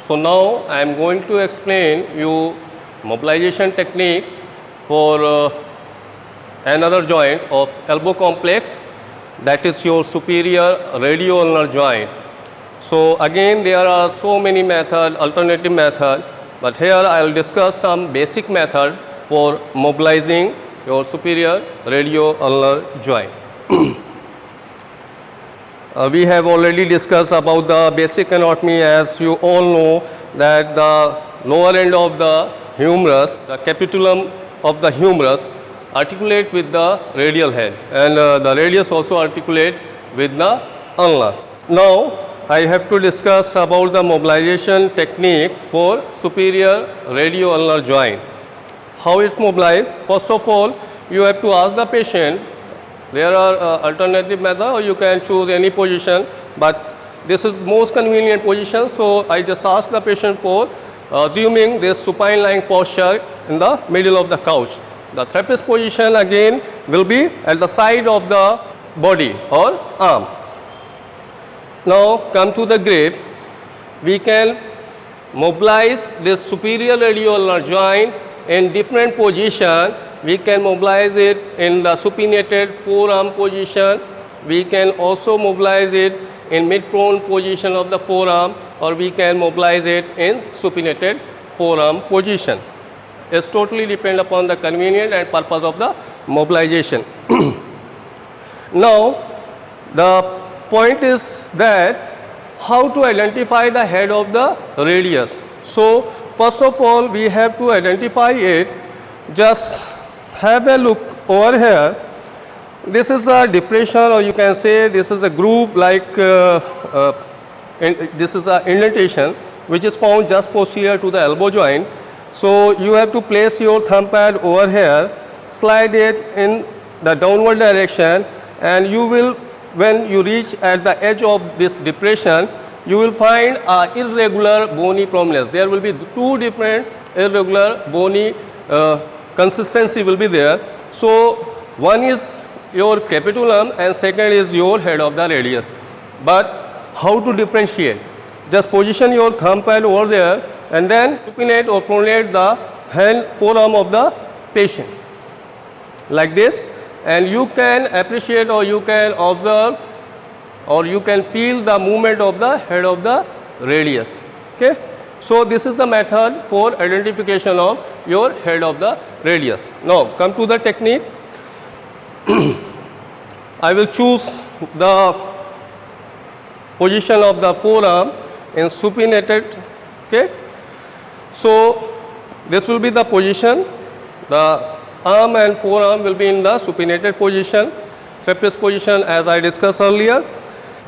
So now I am going to explain you mobilization technique for another joint of elbow complex, that is your superior radioulnar joint. So again there are so many methods, alternative method, but here I will discuss some basic method for mobilizing your superior radioulnar joint. We have already discussed about the basic anatomy. As you all know that the lower end of the humerus, the capitulum of the humerus articulate with the radial head, and the radius also articulate with the ulnar. Now I have to discuss about the mobilization technique for superior radioulnar joint. How it mobilized? First of all, you have to ask the patient. There are alternative method, or you can choose any position, but this is most convenient position. So I just ask the patient for assuming this supine lying posture in the middle of the couch. The therapist position again will be at the side of the body or arm. Now come to the grip. We can mobilize this superior radioulnar joint in different position. We can mobilize it in the supinated forearm position. We can also mobilize it in mid-prone position of the forearm, or we can mobilize it in supinated forearm position. It's totally depend upon the convenience and purpose of the mobilization. Now the point is that how to identify the head of the radius. So first of all we have to identify it. Just have a look over here. This is a depression, or you can say this is a groove, like this is a indentation which is found just posterior to the elbow joint. So you have to place your thumb pad over here, slide it in the downward direction, and you will, when you reach at the edge of this depression, you will find a irregular bony prominence. There will be two different irregular bony consistency will be there. So one is your capitulum and second is your head of the radius. But how to differentiate? Just position your thumb pad over there and then supinate or pronate the hand forearm of the patient like this, and you can appreciate, or you can observe, or you can feel the movement of the head of the radius. Okay. So this is the method for identification of your head of the radius. Now come to the technique. I will choose the position of the forearm in supinated. Okay. So this will be the position. The arm and forearm will be in the supinated position, trapezius position as I discussed earlier,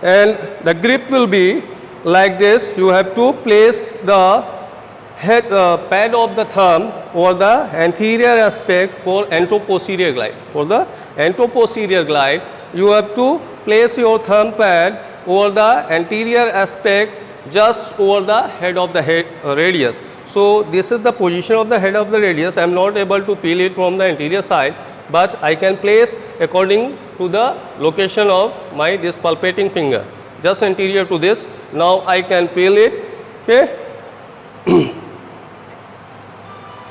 and the grip will be like this. You have to place the head pad of the thumb over the anterior aspect for anteroposterior glide. For the anteroposterior glide, you have to place your thumb pad over the anterior aspect just over the head of the radius. So this is the position of the head of the radius. I am not able to feel it from the anterior side, but I can place according to the location of my this palpating finger, just anterior to this. Now I can feel it. Okay.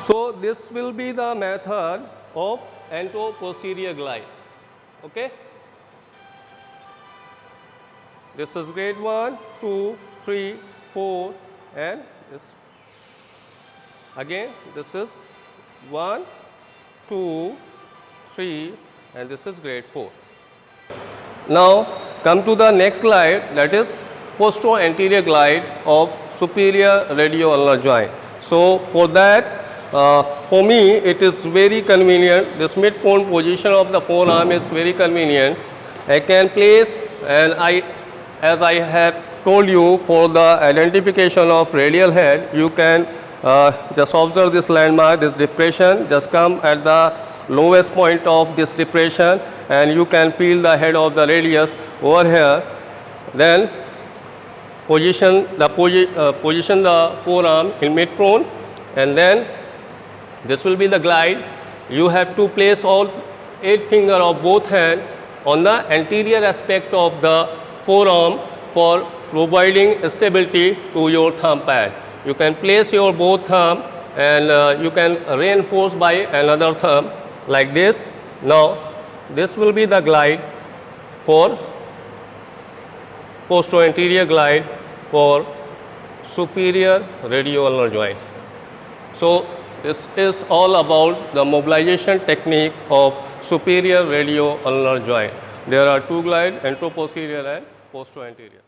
So this will be the method of anteroposterior glide. Okay. This is grade 1, 2, 3, 4, and this. Again this is 1, 2, 3, and this is grade 4. Now come to the next glide, that is postero-anterior glide of superior radioulnar joint. So for that, for me it is very convenient. This mid-prone position of the forearm is very convenient. I can place, and as I have told you, for the identification of radial head, you can just observe this landmark, this depression. Just come at the lowest point of this depression and you can feel the head of the radius over here. Then position the forearm in mid-prone, and then this will be the glide. You have to place all 8 fingers of both hands on the anterior aspect of the forearm for providing stability to your thumb pad. you can place your both thumb and you can reinforce by another thumb like this. Now this will be the glide for posto-anterior glide for superior radioulnar joint. So this is all about the mobilization technique of superior radioulnar joint. There are two glides, anteroposterior and posto-anterior.